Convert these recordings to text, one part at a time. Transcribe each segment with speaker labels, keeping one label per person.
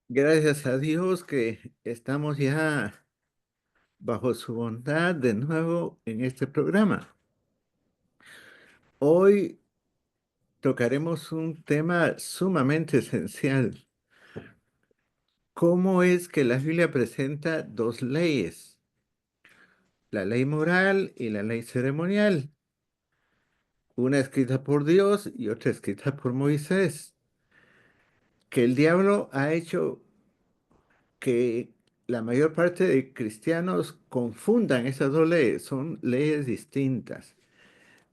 Speaker 1: Gracias a Dios que estamos ya bajo su bondad de nuevo en este programa. Hoy tocaremos un tema sumamente esencial. ¿Cómo es que la Biblia presenta dos leyes? La ley moral y la ley ceremonial. Una escrita por Dios y otra escrita por Moisés. Que el diablo ha hecho que la mayor parte de cristianos confundan esas dos leyes. Son leyes distintas.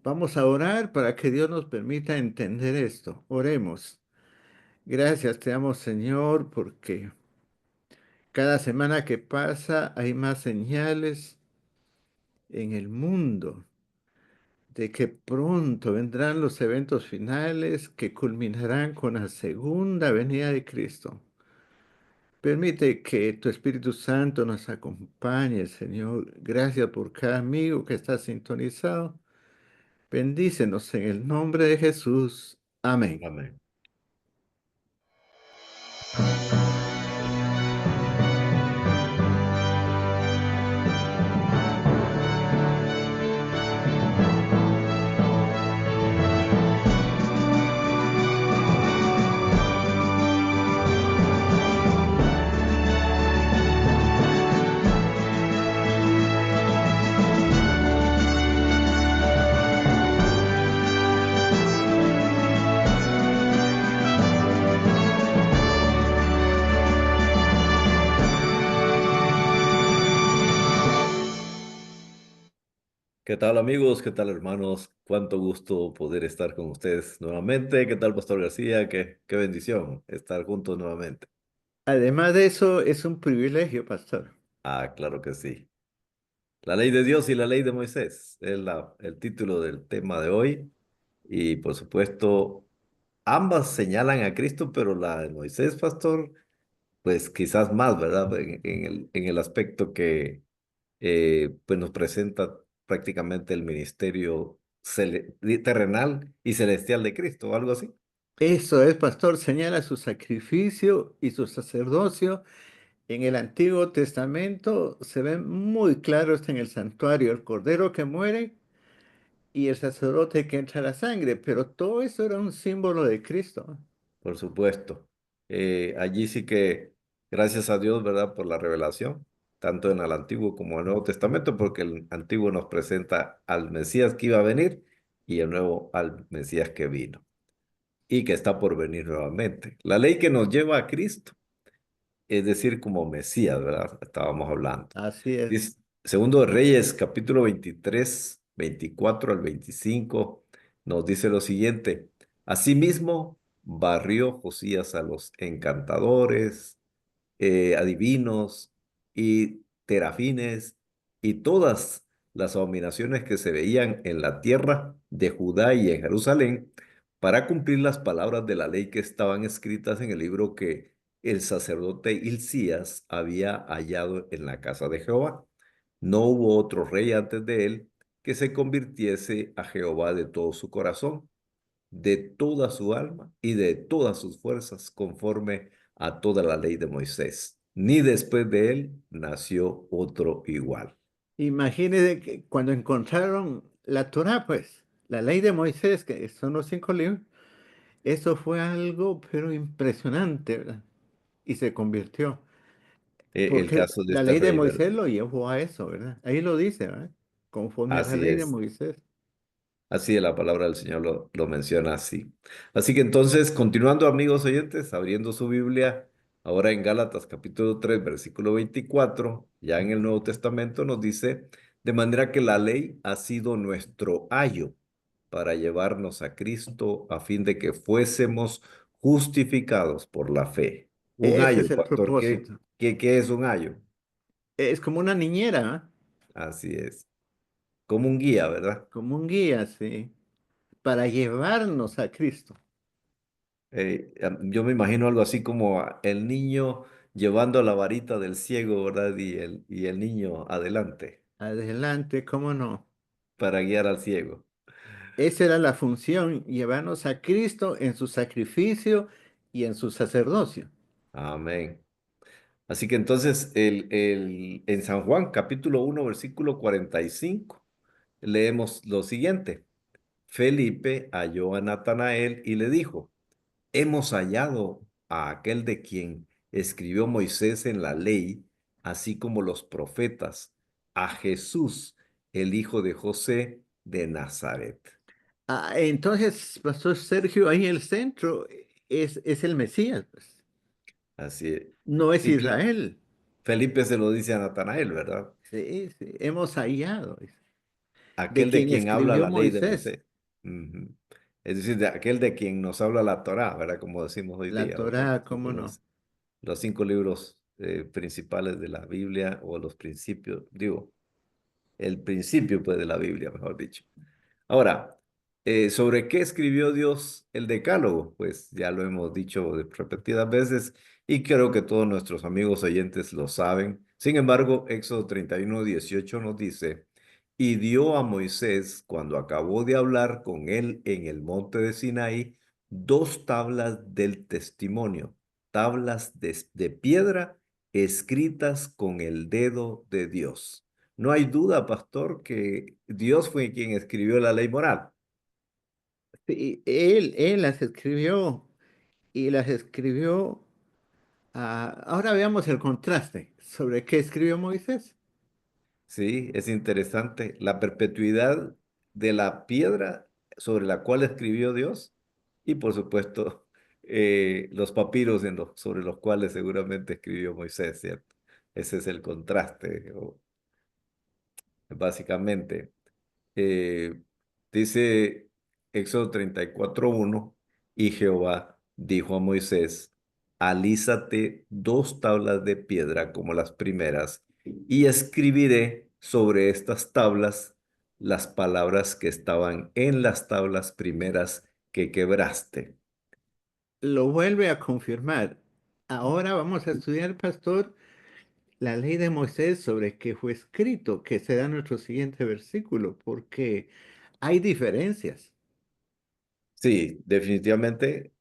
Speaker 1: Vamos a orar para que Dios nos permita entender esto. Oremos. Gracias te damos, Señor, porque cada semana que pasa hay más señales en el mundo de que pronto vendrán los eventos finales que culminarán con la segunda venida de Cristo. Permite que tu Espíritu Santo nos acompañe, Señor. Gracias por cada amigo que está sintonizado. Bendícenos en el nombre de Jesús. Amén.
Speaker 2: Amén. ¿Qué tal amigos? ¿Qué tal hermanos? Cuánto gusto poder estar con ustedes nuevamente. ¿Qué tal Pastor García? Qué bendición estar juntos nuevamente.
Speaker 1: Además de eso, es un privilegio, pastor.
Speaker 2: Ah, claro que sí. La ley de Dios y la ley de Moisés es el título del tema de hoy. Y por supuesto, ambas señalan a Cristo, pero la de Moisés, Pastor, pues quizás más, ¿verdad? En el aspecto que pues nos presenta prácticamente el ministerio terrenal y celestial de Cristo, o algo así.
Speaker 1: Eso es, pastor, señala su sacrificio y su sacerdocio. En el Antiguo Testamento se ve muy claro esto en el santuario, el cordero que muere y el sacerdote que entra la sangre, pero todo eso era un símbolo de Cristo.
Speaker 2: Por supuesto. Allí sí que, gracias a Dios, ¿verdad? Por la revelación, tanto en el Antiguo como en el Nuevo Testamento, porque el Antiguo nos presenta al Mesías que iba a venir y el Nuevo al Mesías que vino y que está por venir nuevamente. La ley que nos lleva a Cristo, es decir, como Mesías, ¿verdad? Estábamos hablando.
Speaker 1: Así es.
Speaker 2: Dice, Segundo de Reyes, capítulo 23, 24 al 25, nos dice lo siguiente. Asimismo, barrió Josías a los encantadores, adivinos y terafines y todas las abominaciones que se veían en la tierra de Judá y en Jerusalén para cumplir las palabras de la ley que estaban escritas en el libro que el sacerdote Hilcías había hallado en la casa de Jehová. No hubo otro rey antes de él que se convirtiese a Jehová de todo su corazón, de toda su alma y de todas sus fuerzas, conforme a toda la ley de Moisés. Ni después de él nació otro igual.
Speaker 1: Imagínese que cuando encontraron la Torá, pues, la ley de Moisés, que son los 5 libros, eso fue algo, pero impresionante, ¿verdad? Y se convirtió.
Speaker 2: El
Speaker 1: Porque
Speaker 2: caso de
Speaker 1: la
Speaker 2: este
Speaker 1: ley de
Speaker 2: rey, ¿verdad?
Speaker 1: Moisés lo llevó a eso, ¿verdad? Ahí lo dice, ¿verdad? Conforme a la
Speaker 2: Así
Speaker 1: ley de
Speaker 2: es.
Speaker 1: Moisés.
Speaker 2: Así la palabra del Señor lo menciona así. Así que entonces, continuando amigos oyentes, abriendo su Biblia, ahora en Gálatas capítulo 3 versículo 24 ya en el Nuevo Testamento nos dice, de manera que la ley ha sido nuestro ayo para llevarnos a Cristo a fin de que fuésemos justificados por la fe. Un
Speaker 1: Ese
Speaker 2: ayo,
Speaker 1: es el
Speaker 2: pastor, ¿qué,
Speaker 1: propósito.
Speaker 2: qué, qué es un ayo?
Speaker 1: Es como una niñera, ¿ah?
Speaker 2: Así es, como un guía, ¿verdad?
Speaker 1: Como un guía, sí, para llevarnos a Cristo.
Speaker 2: Yo me imagino algo así como el niño llevando la varita del ciego, ¿verdad? Y el niño adelante
Speaker 1: Adelante, ¿cómo no?
Speaker 2: para guiar al ciego.
Speaker 1: Esa era la función, llevarnos a Cristo en su sacrificio y en su sacerdocio.
Speaker 2: Amén. Así que entonces en San Juan capítulo 1 versículo 45 leemos lo siguiente. Felipe halló a Natanael y le dijo, hemos hallado a aquel de quien escribió Moisés en la ley, así como los profetas, a Jesús, el hijo de José de Nazaret.
Speaker 1: Entonces, Pastor Sergio, ahí el centro es el Mesías, pues.
Speaker 2: Así es.
Speaker 1: No es
Speaker 2: Sí, claro.
Speaker 1: Israel.
Speaker 2: Felipe se lo dice a Natanael, ¿verdad?
Speaker 1: Sí, sí, hemos hallado, dice, de
Speaker 2: Aquel de
Speaker 1: quien
Speaker 2: quien habla
Speaker 1: escribió
Speaker 2: la ley de
Speaker 1: Moisés,
Speaker 2: Moisés. Ujú. Es decir, de aquel de quien nos habla la Torá, ¿verdad? Como decimos hoy
Speaker 1: la
Speaker 2: día, ¿verdad?
Speaker 1: Torá, ¿cómo no?
Speaker 2: Los cinco libros principales de la Biblia o los principios, digo, el principio pues de la Biblia, mejor dicho. Ahora, ¿sobre qué escribió Dios el Decálogo? Pues ya lo hemos dicho repetidas veces y creo que todos nuestros amigos oyentes lo saben. Sin embargo, Éxodo 31:18 nos dice, y dio a Moisés, cuando acabó de hablar con él en el monte de Sinaí, dos tablas del testimonio, tablas de piedra escritas con el dedo de Dios. No hay duda, pastor, que Dios fue quien escribió la ley moral.
Speaker 1: Sí, él las escribió y las escribió. Ahora veamos el contraste sobre qué escribió Moisés.
Speaker 2: Sí, es interesante. La perpetuidad de la piedra sobre la cual escribió Dios y, por supuesto, los papiros sobre los cuales seguramente escribió Moisés, ¿cierto? Ese es el contraste, básicamente. eh, Dice Éxodo 34:1, y Jehová dijo a Moisés, alízate dos tablas de piedra como las primeras, y escribiré sobre estas tablas las palabras que estaban en las tablas primeras que quebraste.
Speaker 1: Lo vuelve a confirmar. Ahora vamos a estudiar, pastor, la ley de Moisés sobre qué fue escrito, que será nuestro siguiente versículo, porque hay diferencias.
Speaker 2: Sí, definitivamente,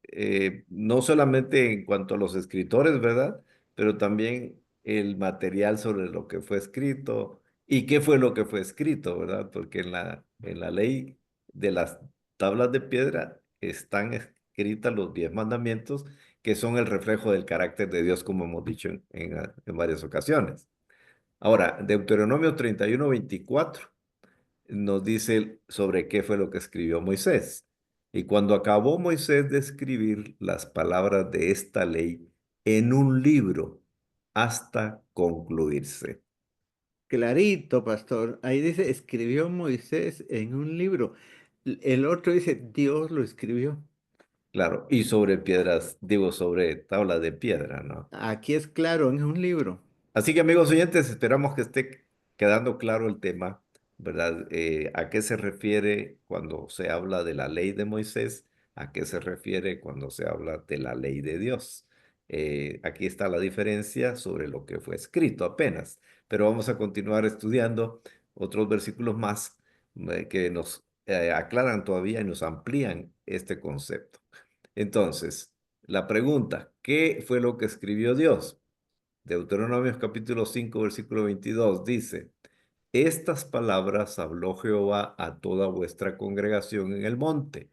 Speaker 2: no solamente en cuanto a los escritores, ¿verdad? Pero también el material sobre lo que fue escrito y qué fue lo que fue escrito, ¿verdad? Porque en la ley de las tablas de piedra están escritas los 10 mandamientos, que son el reflejo del carácter de Dios, como hemos dicho en varias ocasiones. Ahora, Deuteronomio 31:24 nos dice sobre qué fue lo que escribió Moisés. Y cuando acabó Moisés de escribir las palabras de esta ley en un libro hasta concluirse.
Speaker 1: Clarito, pastor. Ahí dice, escribió Moisés en un libro. El otro dice, Dios lo escribió.
Speaker 2: Claro, y sobre piedras, digo, sobre tablas de piedra, ¿no?
Speaker 1: Aquí es claro, en un libro.
Speaker 2: Así que amigos oyentes, esperamos que esté quedando claro el tema, ¿verdad? ¿A qué se refiere cuando se habla de la ley de Moisés? ¿A qué se refiere cuando se habla de la ley de Dios? Aquí está la diferencia sobre lo que fue escrito apenas, pero vamos a continuar estudiando otros versículos más que nos aclaran todavía y nos amplían este concepto. Entonces, la pregunta, ¿qué fue lo que escribió Dios? Deuteronomio capítulo 5 versículo 22 dice, estas palabras habló Jehová a toda vuestra congregación en el monte,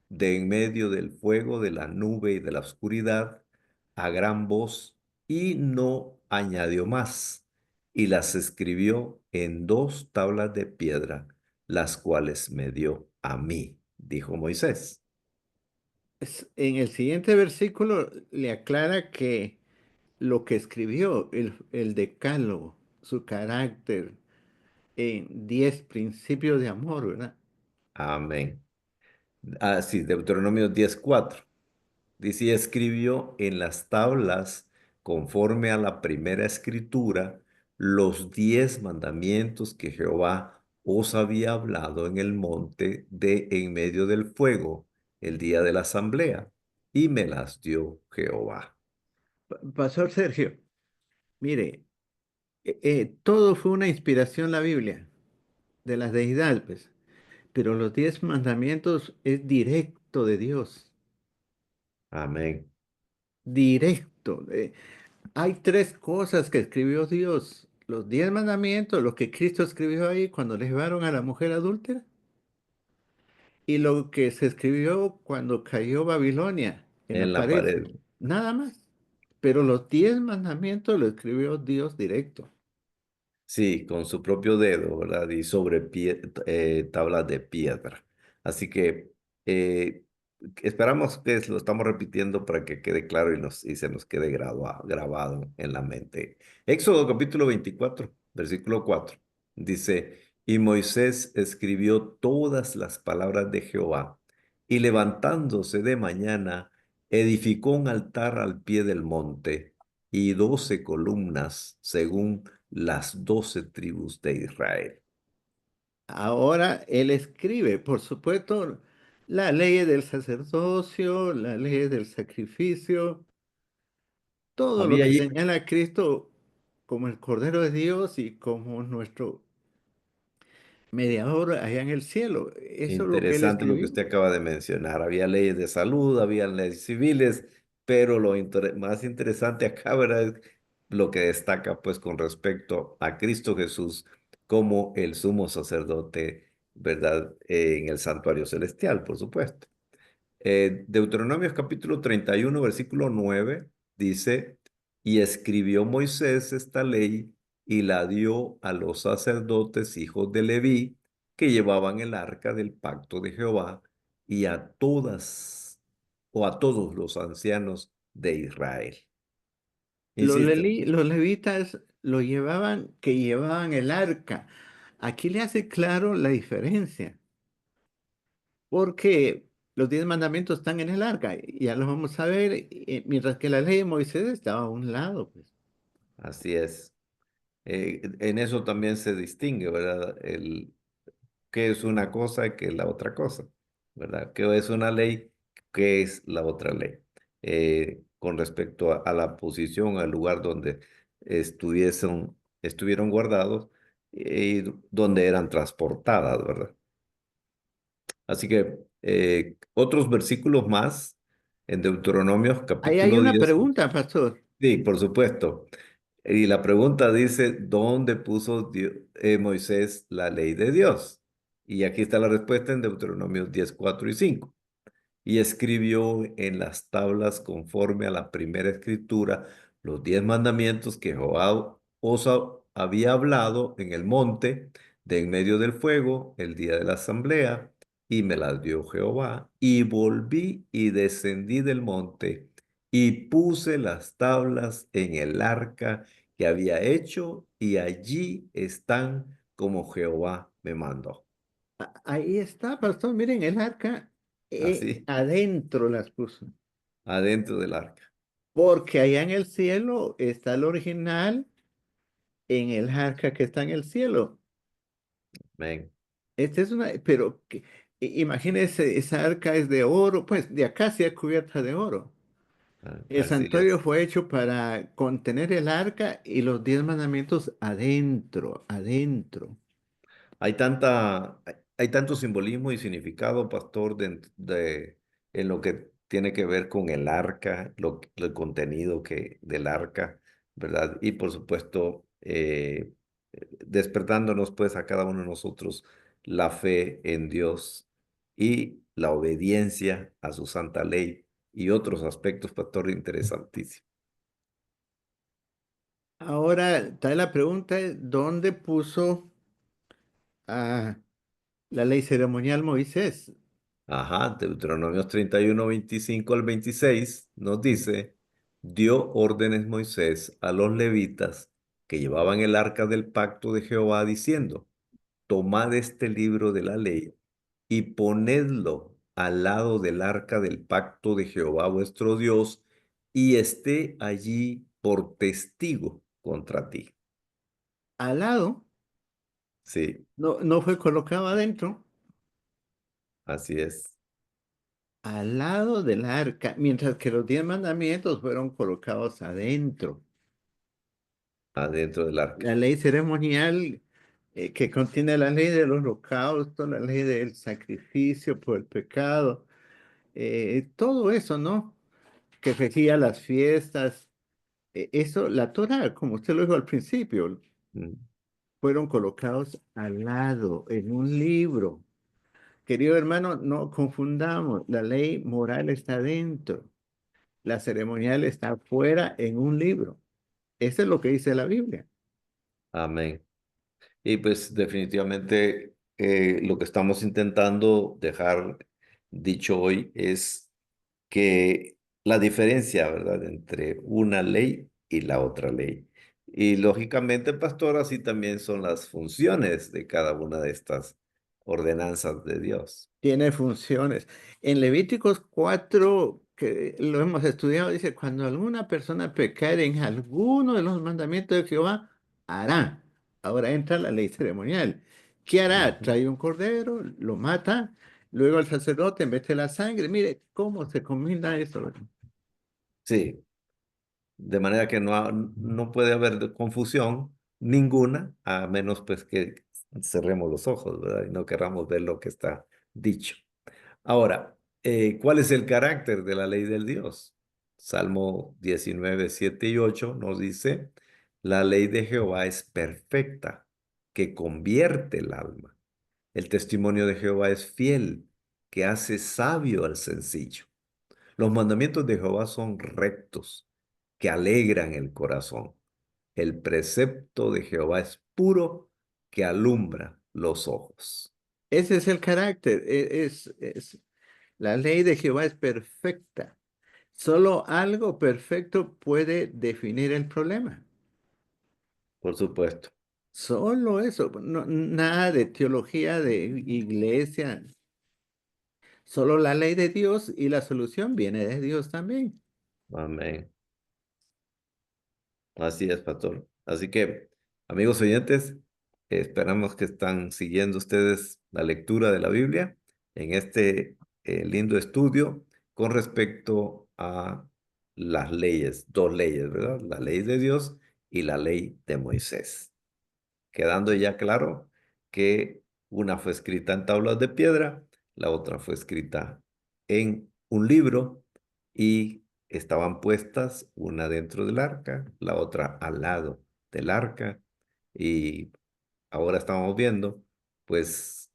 Speaker 2: de en medio del fuego, de la nube y de la oscuridad, a gran voz, y no añadió más, y las escribió en dos tablas de piedra, las cuales me dio a mí, dijo Moisés.
Speaker 1: En el siguiente versículo le aclara que lo que escribió, el decálogo, su carácter, en 10 principios de amor, ¿verdad?
Speaker 2: Amén. Ah, sí, Deuteronomio 10:4. Dice, y escribió en las tablas, conforme a la primera escritura, los 10 mandamientos que Jehová os había hablado en el monte de en medio del fuego, el día de la asamblea, y me las dio Jehová.
Speaker 1: Pastor Sergio, mire, todo fue una inspiración la Biblia, de la deidad, pues, pero los 10 mandamientos es directo de Dios,
Speaker 2: Amén.
Speaker 1: directo. Hay tres cosas que escribió Dios. Los 10 mandamientos, lo que Cristo escribió ahí cuando le llevaron a la mujer adúltera, y lo que se escribió cuando cayó Babilonia en la
Speaker 2: en la
Speaker 1: pared.
Speaker 2: pared.
Speaker 1: Nada más. Pero los 10 mandamientos lo escribió Dios directo.
Speaker 2: Sí, con su propio dedo, ¿verdad? Y sobre tablas de piedra. Así que eh, esperamos que lo estamos repitiendo para que quede claro y se nos quede grabado en la mente. Éxodo capítulo 24, versículo 4. Dice, y Moisés escribió todas las palabras de Jehová, y levantándose de mañana, edificó un altar al pie del monte y 12 columnas según las 12 tribus de Israel.
Speaker 1: Ahora él escribe, por supuesto, la ley del sacerdocio, la ley del sacrificio, todo lo
Speaker 2: Había
Speaker 1: que
Speaker 2: ahí,
Speaker 1: señala a Cristo como el Cordero de Dios y como nuestro mediador allá en el cielo. Eso es lo que él
Speaker 2: interesante lo que
Speaker 1: escribió.
Speaker 2: usted acaba de mencionar, había leyes de salud, había leyes civiles, pero más interesante acá, ¿verdad? Es lo que destaca pues con respecto a Cristo Jesús como el sumo sacerdote, ¿verdad? En el santuario celestial, por supuesto. Deuteronomios capítulo 31 versículo 9 dice, y escribió Moisés esta ley y la dio a los sacerdotes hijos de Leví que llevaban el arca del pacto de Jehová y a todas o a todos los ancianos de Israel. Insisto,
Speaker 1: Los levitas lo llevaban, que llevaban el arca. Aquí le hace claro la diferencia, porque los 10 mandamientos están en el arca, y ya los vamos a ver, mientras que la ley de Moisés estaba a un lado, pues.
Speaker 2: así es. En eso también se distingue, ¿verdad? Qué es una cosa y qué es la otra cosa, ¿verdad? ¿Qué es una ley? ¿Qué es la otra ley? Con respecto a la posición, al lugar donde estuvieron guardados y donde eran transportadas, ¿verdad? Así que otros versículos más en Deuteronomio
Speaker 1: Ahí hay
Speaker 2: capítulo
Speaker 1: una
Speaker 2: 10.
Speaker 1: pregunta, pastor.
Speaker 2: Sí, por supuesto. Y la pregunta dice, ¿dónde puso Moisés la ley de Dios? Y aquí está la respuesta en Deuteronomio 10 4 y 5 y escribió en las tablas conforme a la primera escritura los 10 mandamientos que Jehová os había hablado en el monte de en medio del fuego el día de la asamblea, y me las dio Jehová, y volví y descendí del monte y puse las tablas en el arca que había hecho, y allí están como Jehová me mandó.
Speaker 1: Ahí está, pastor. Miren, el arca
Speaker 2: Así,
Speaker 1: adentro las puso.
Speaker 2: adentro del arca.
Speaker 1: Porque allá en el cielo está el original en el arca que está en el cielo.
Speaker 2: Amén.
Speaker 1: Esta es una, pero imagínense, esa arca es de oro, pues de acacia cubierta de oro. El
Speaker 2: Así es.
Speaker 1: santuario fue hecho para contener el arca y los 10 mandamientos adentro, adentro.
Speaker 2: Hay tanto simbolismo y significado, pastor, en lo que tiene que ver con el arca, el contenido del arca, ¿verdad? Y por supuesto, despertándonos pues a cada uno de nosotros la fe en Dios y la obediencia a su santa ley y otros aspectos, pastor, interesantísimos.
Speaker 1: Ahora, está la pregunta, ¿dónde puso ah, la ley ceremonial Moisés?
Speaker 2: Ajá, Deuteronomios 31 25 al 26 nos dice, dio órdenes Moisés a los levitas que llevaban el arca del pacto de Jehová diciendo, tomad este libro de la ley y ponedlo al lado del arca del pacto de Jehová vuestro Dios y esté allí por testigo contra ti.
Speaker 1: Al lado,
Speaker 2: Sí,
Speaker 1: no fue colocado adentro,
Speaker 2: así es,
Speaker 1: al lado del arca, mientras que los 10 mandamientos fueron colocados adentro.
Speaker 2: adentro del arca.
Speaker 1: La ley ceremonial que contiene la ley del holocausto, la ley del sacrificio por el pecado, todo eso, ¿no? Que regía las fiestas. Eso, la Torah, como usted lo dijo al principio,
Speaker 2: Mm.
Speaker 1: fueron colocados al lado, en un libro. Querido hermano, no confundamos, la ley moral está dentro, la ceremonial está fuera en un libro. Eso es lo que dice la Biblia.
Speaker 2: Amén. Y pues definitivamente lo que estamos intentando dejar dicho hoy es que la diferencia, ¿verdad?, entre una ley y la otra ley. Y lógicamente, pastor, así también son las funciones de cada una de estas ordenanzas de Dios.
Speaker 1: Tiene funciones. En Levíticos 4 que lo hemos estudiado, dice, cuando alguna persona pecare en alguno de los mandamientos de Jehová, hará. Ahora entra la ley ceremonial. ¿Qué hará?
Speaker 2: Ujú.
Speaker 1: Trae un cordero, lo mata, luego el sacerdote mete la sangre. Mire cómo se combina eso, ¿verdad?
Speaker 2: Sí, de manera que no puede haber confusión ninguna, a menos pues que cerremos los ojos, ¿verdad? Y no querramos ver lo que está dicho. Ahora, ¿cuál es el carácter de la ley del Dios? Salmo 19 7 y 8 nos dice, la ley de Jehová es perfecta, que convierte el alma. El testimonio de Jehová es fiel, que hace sabio al sencillo. Los mandamientos de Jehová son rectos, que alegran el corazón. El precepto de Jehová es puro, que alumbra los ojos.
Speaker 1: Ese es el carácter. La ley de Jehová es perfecta. Solo algo perfecto puede definir el problema.
Speaker 2: Por supuesto.
Speaker 1: Solo eso, nada de teología de iglesia, solo la ley de Dios y la solución viene de Dios también.
Speaker 2: Amén. Así es, pastor. Así que, amigos oyentes, esperamos que están siguiendo ustedes la lectura de la Biblia en este lindo estudio con respecto a las leyes, dos leyes, ¿verdad? La ley de Dios y la ley de Moisés. Quedando ya claro que una fue escrita en tablas de piedra, la otra fue escrita en un libro y estaban puestas una dentro del arca, la otra al lado del arca y ahora estamos viendo pues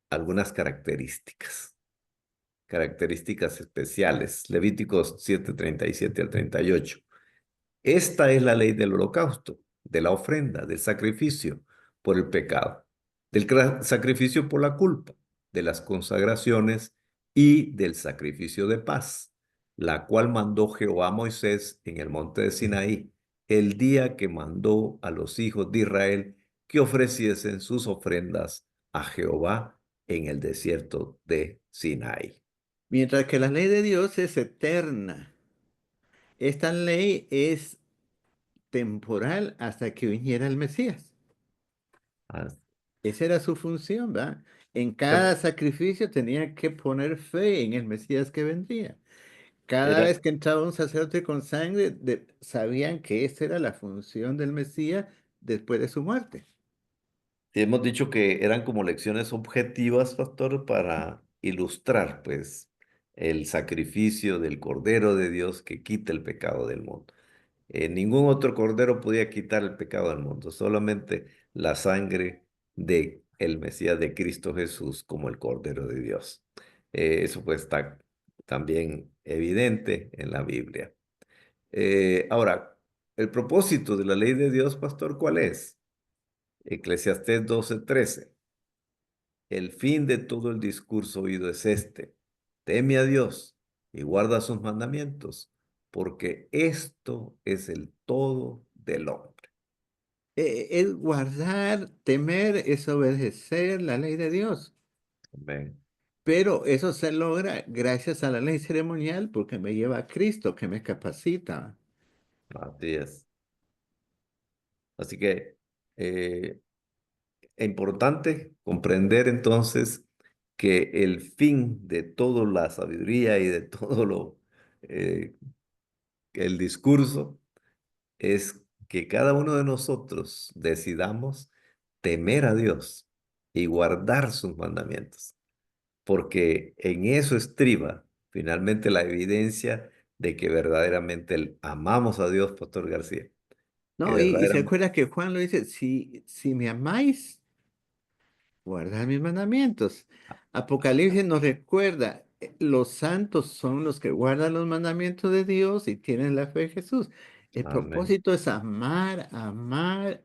Speaker 2: algunas características especiales. Levíticos 7:37 al 38. Esta es la ley del holocausto, de la ofrenda, del sacrificio por el pecado, del sacrificio por la culpa, de las consagraciones y del sacrificio de paz, la cual mandó Jehová a Moisés en el monte de Sinaí, el día que mandó a los hijos de Israel que ofreciesen sus ofrendas a Jehová en el desierto de Sinaí.
Speaker 1: Mientras que la ley de Dios es eterna, esta ley es temporal hasta que viniera el Mesías.
Speaker 2: Ah,
Speaker 1: Esa era su función, ¿verdad? En cada
Speaker 2: per-
Speaker 1: sacrificio tenía que poner fe en el Mesías que vendría. Cada
Speaker 2: Era,
Speaker 1: vez que entraba un sacerdote con sangre, sabían que esa era la función del Mesías después de su muerte.
Speaker 2: hemos dicho que eran como lecciones objetivas, pastor, para ilustrar, pues, el sacrificio del Cordero de Dios que quita el pecado del mundo. Ningún otro cordero podía quitar el pecado del mundo, solamente la sangre de el Mesías de Cristo Jesús como el Cordero de Dios. Eso pues está también evidente en la Biblia. Ahora, el propósito de la ley de Dios, pastor, ¿cuál es? Eclesiastés 12:13. El fin de todo el discurso oído es este: teme a Dios y guarda sus mandamientos, porque esto es el todo del hombre.
Speaker 1: Es guardar, temer, es obedecer la ley de Dios.
Speaker 2: Amén.
Speaker 1: Pero eso se logra gracias a la ley ceremonial porque me lleva a Cristo, que me capacita.
Speaker 2: Así es. Así que es importante comprender entonces que el fin de toda la sabiduría y de todo eh, el discurso es que cada uno de nosotros decidamos temer a Dios y guardar sus mandamientos, porque en eso estriba finalmente la evidencia de que verdaderamente amamos a Dios, Pastor García, que
Speaker 1: No, y se
Speaker 2: verdaderamente,
Speaker 1: acuerda que Juan lo dice, si me amáis, guardad mis mandamientos. Apocalipsis nos recuerda, los santos son los que guardan los mandamientos de Dios y tienen la fe en Jesús. El
Speaker 2: amén.
Speaker 1: propósito es amar, amar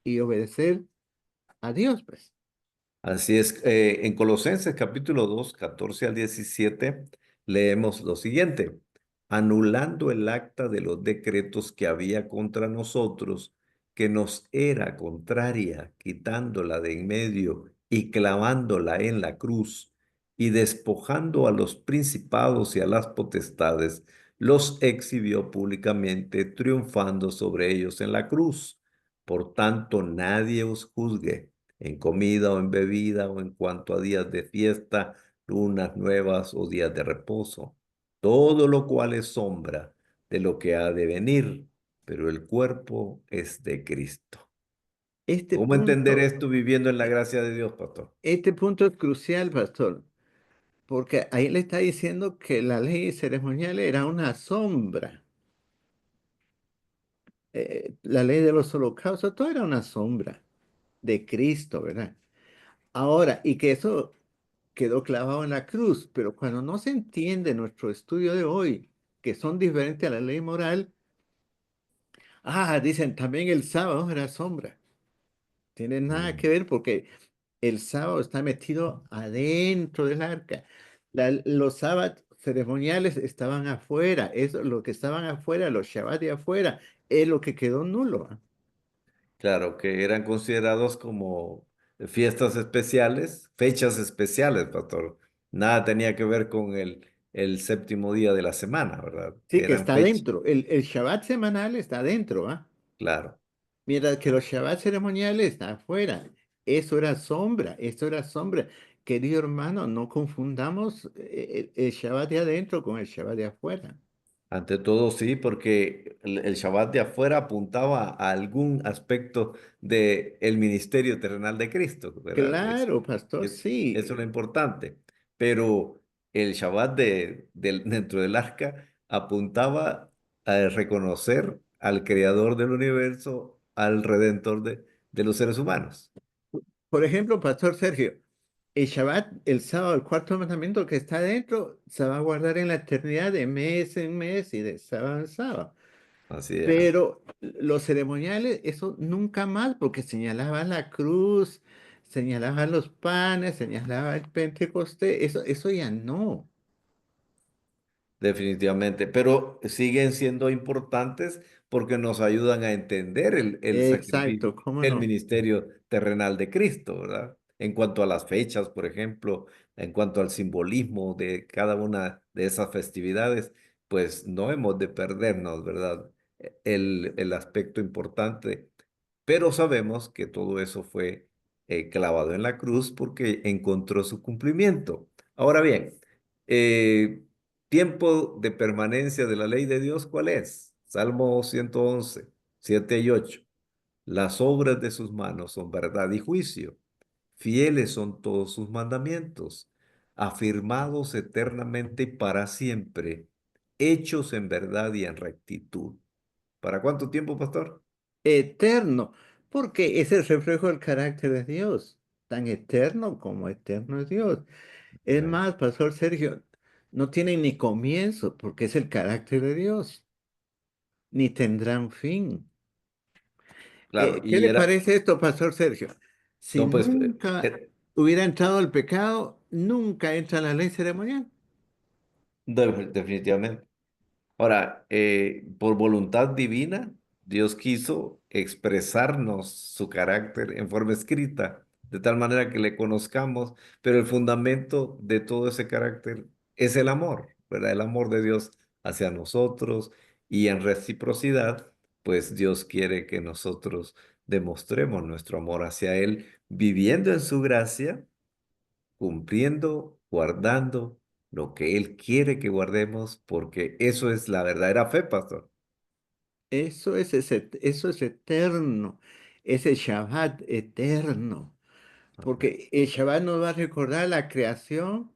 Speaker 1: y obedecer a Dios, pues.
Speaker 2: Así es, en Colosenses capítulo 2 14 al 17 leemos lo siguiente: anulando el acta de los decretos que había contra nosotros, que nos era contraria, quitándola de en medio y clavándola en la cruz, y despojando a los principados y a las potestades, los exhibió públicamente, triunfando sobre ellos en la cruz. Por tanto, nadie os juzgue en comida o en bebida o en cuanto a días de fiesta, lunas nuevas o días de reposo, todo lo cual es sombra de lo que ha de venir, pero el cuerpo es de Cristo.
Speaker 1: Este
Speaker 2: ¿Cómo entender
Speaker 1: punto,
Speaker 2: esto viviendo en la gracia de Dios, pastor?
Speaker 1: este punto es crucial, pastor, porque ahí le está diciendo que la ley ceremonial era una sombra. La ley de los holocaustos, todo era una sombra de Cristo, ¿verdad? Ahora, y que eso quedó clavado en la cruz, pero cuando no se entiende nuestro estudio de hoy, que son diferentes a la ley moral, dicen también el sábado era sombra. Tiene nada
Speaker 2: Mm.
Speaker 1: que ver porque el sábado está metido adentro del arca. Los sábados ceremoniales estaban afuera, eso, lo que estaban afuera, los Shabbat de afuera, es lo que quedó nulo. ¿Ah?
Speaker 2: Claro, que eran considerados como fiestas especiales, fechas especiales, pastor. Nada tenía que ver con el séptimo día de la semana, ¿verdad?
Speaker 1: Sí, que
Speaker 2: Eran
Speaker 1: está
Speaker 2: fechas,
Speaker 1: dentro. El Shabbat semanal está dentro, ¿ah?
Speaker 2: claro.
Speaker 1: Mientras que los Shabbat ceremoniales están afuera. Eso era sombra. Querido hermano, no confundamos el Shabbat de adentro con el Shabbat de afuera.
Speaker 2: Ante todo, sí, porque el Shabbat de afuera apuntaba a algún aspecto del ministerio terrenal de Cristo, ¿verdad?
Speaker 1: Claro, pastor,
Speaker 2: Eso es lo
Speaker 1: sí.
Speaker 2: importante. Pero el Shabbat dentro del arca apuntaba a reconocer al creador del universo, al redentor de los seres humanos.
Speaker 1: Por ejemplo, pastor Sergio, el Shabbat, el sábado, el cuarto mandamiento que está adentro, se va a guardar en la eternidad de mes en mes y de sábado en sábado.
Speaker 2: Así es.
Speaker 1: Pero los ceremoniales, eso nunca más, porque señalaba la cruz, señalaba los panes, señalaba el Pentecostés, eso ya no.
Speaker 2: Definitivamente, pero siguen siendo importantes porque nos ayudan a entender el sacrificio,
Speaker 1: Exacto, ¿cómo
Speaker 2: el
Speaker 1: no?
Speaker 2: ministerio terrenal de Cristo, ¿verdad? En cuanto a las fechas, por ejemplo, en cuanto al simbolismo de cada una de esas festividades, pues no hemos de perdernos, ¿verdad? El aspecto importante, pero sabemos que todo eso fue clavado en la cruz porque encontró su cumplimiento. Ahora bien, eh, tiempo de permanencia de la ley de Dios, ¿cuál es? Salmo 111, 7 y 8. Las obras de sus manos son verdad y juicio. Fieles son todos sus mandamientos, afirmados eternamente y para siempre, hechos en verdad y en rectitud. ¿Para cuánto tiempo, pastor?
Speaker 1: Eterno, porque es el reflejo del carácter de Dios, tan eterno como eterno es Dios. Es
Speaker 2: Amén.
Speaker 1: más, pastor Sergio, no tienen ni comienzo, porque es el carácter de Dios, ni tendrán fin.
Speaker 2: Claro,
Speaker 1: ¿Qué
Speaker 2: y
Speaker 1: le
Speaker 2: era,
Speaker 1: parece esto, pastor Sergio? Si
Speaker 2: no, pues,
Speaker 1: nunca hubiera entrado el pecado, nunca entra la ley ceremonial.
Speaker 2: definitivamente. Ahora, por voluntad divina, Dios quiso expresarnos su carácter en forma escrita, de tal manera que le conozcamos, pero el fundamento de todo ese carácter es el amor, ¿verdad? El amor de Dios hacia nosotros y en reciprocidad, pues Dios quiere que nosotros demostremos nuestro amor hacia Él, viviendo en su gracia, cumpliendo, guardando lo que Él quiere que guardemos, porque eso es la verdadera fe, pastor.
Speaker 1: Eso es eterno, es el Shabbat eterno, porque el Shabbat nos va a recordar la creación,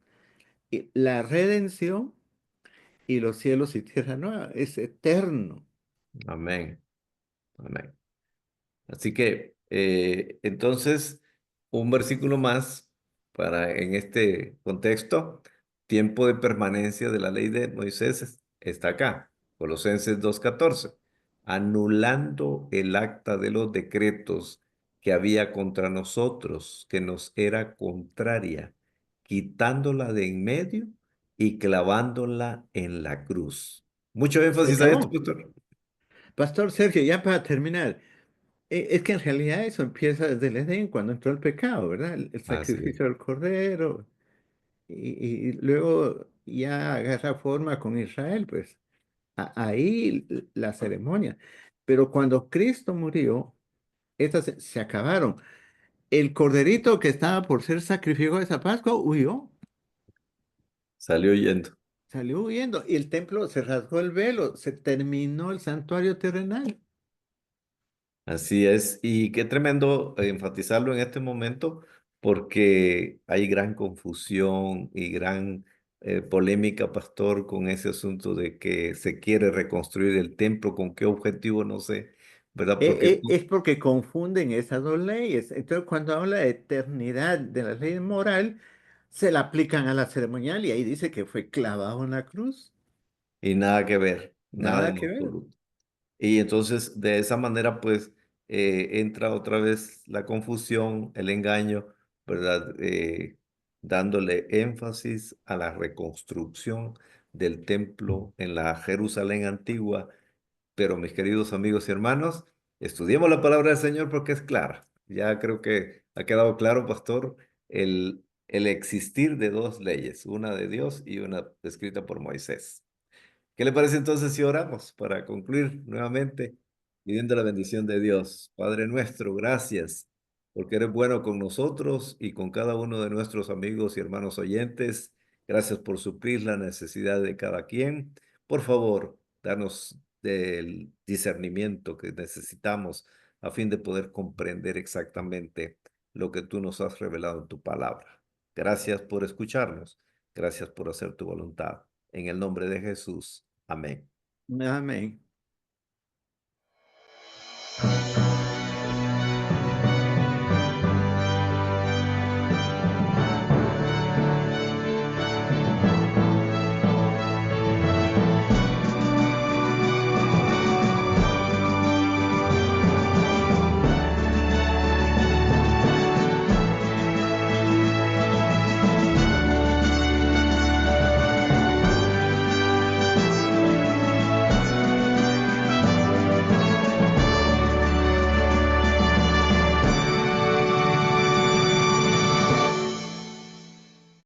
Speaker 1: y la redención y los cielos y tierra nueva. Es eterno.
Speaker 2: Amén. Amén. Así que, entonces, un versículo más para en este contexto, tiempo de permanencia de la ley de Moisés está acá, Colosenses 2:14, anulando el acta de los decretos que había contra nosotros, que nos era contraria, quitándola de en medio y clavándola en la cruz. Mucho
Speaker 1: Se
Speaker 2: énfasis a esto,
Speaker 1: acabó.
Speaker 2: pastor.
Speaker 1: Pastor Sergio, ya para terminar, es que en realidad eso empieza desde el Edén, cuando entró el pecado, ¿verdad? El
Speaker 2: Así es.
Speaker 1: sacrificio del cordero, y luego ya agarra forma con Israel, pues ahí la ceremonia. Pero cuando Cristo murió, estas se acabaron. El corderito que estaba por ser sacrificado de esa Pascua huyó,
Speaker 2: Salió yendo.
Speaker 1: salió huyendo, y el templo se rasgó el velo, se terminó el santuario terrenal.
Speaker 2: Así es, y qué tremendo enfatizarlo en este momento porque hay gran confusión y gran polémica, pastor, con ese asunto de que se quiere reconstruir el templo, con qué objetivo, no sé, ¿verdad? Porque
Speaker 1: Es porque confunden esas dos leyes. Entonces, cuando habla de eternidad de la ley moral, se la aplican a la ceremonial y ahí dice que fue clavado en la cruz.
Speaker 2: y nada que ver, nada
Speaker 1: Nada
Speaker 2: en
Speaker 1: que ver.
Speaker 2: absoluto. Y entonces de esa manera pues entra otra vez la confusión, el engaño, ¿verdad? Dándole énfasis a la reconstrucción del templo en la Jerusalén antigua. Pero mis queridos amigos y hermanos, estudiemos la palabra del Señor porque es clara. Ya creo que ha quedado claro, pastor, el existir de dos leyes, una de Dios y una escrita por Moisés. ¿Qué le parece entonces si oramos para concluir nuevamente pidiendo la bendición de Dios? Padre nuestro, gracias porque eres bueno con nosotros y con cada uno de nuestros amigos y hermanos oyentes. Gracias por suplir la necesidad de cada quien. Por favor, danos el discernimiento que necesitamos a fin de poder comprender exactamente lo que tú nos has revelado en tu palabra. Gracias por escucharnos. Gracias por hacer tu voluntad. En el nombre de Jesús. Amén.
Speaker 1: Amén.